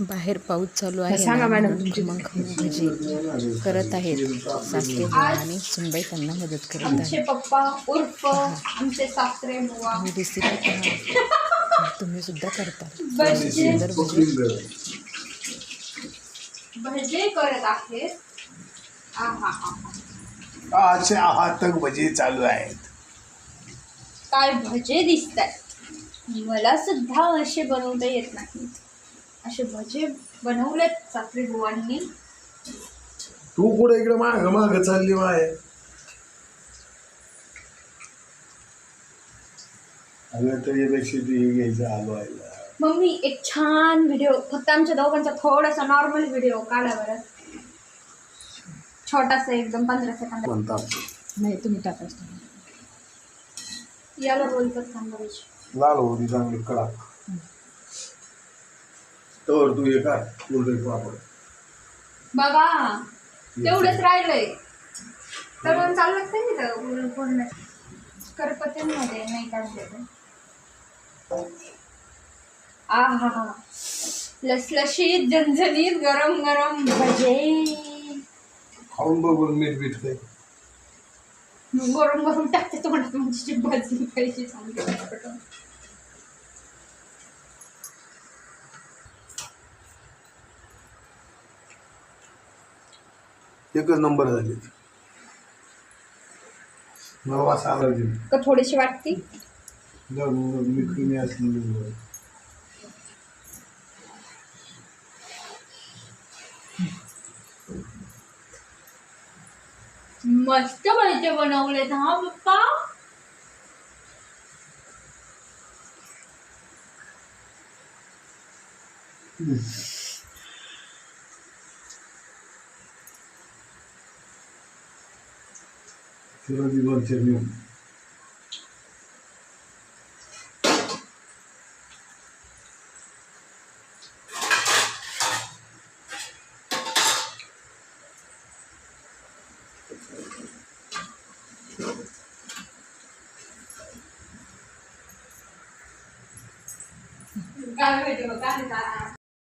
बाहेर पाऊस चालू आहे सांगा ना, मॅडम. म्हणून खमंग भजी करत आहेत सासरे बुवा आणि सुनबाई त्यांना मदत करत आमचे आहेत. पप्पा उर्फ आमचे सासरे बुवा ही रेसिपी पहा, तुम्ही सुद्धा करताल. सुंदर भजी भजे करत आहेत. आहा असे आहातक भजी चालू आहेत. काय भजे दिसतात. मला सुद्धा असे बनवता येत नाहीत. असे भजे बनवलेत सासरे बुवांनी. तू कुठे इकडे माग माग चालली माय? अगं त्याच्यापेक्षा ती हे घ्यायचं आलो आहे. मम्मी एक छान व्हिडिओ, फक्त आमच्या दोघांचा थोडासा नॉर्मल व्हिडिओ काढा बरं. छोटासा एकदम 15 सेकंद. म्हणतात नाही, तुम्ही टाकाच. याला बोलतात थांबायची. लाल होती चांगली कडक. तर तू हे काय बोलतोय पापड बघा तेवढंच राहिलंय. तर मग चालू लागतं ना तर पूर्ण करपत्यांमध्ये नाही काढले. आहा लसलशीत झणझणीत गरम गरम भजे. खाऊन बघून मीठ बीठ काही गरम गरम टाकते तोंडात म्हणजे भाजी खायची चांगली. एकच नंबर झाले. मला वास आला का थोडीशी वाटती. मी कमी असली मस्त भजे बनवलेत हा पप्पा. तिला दिवस चरणी काय व्हिडिओ काय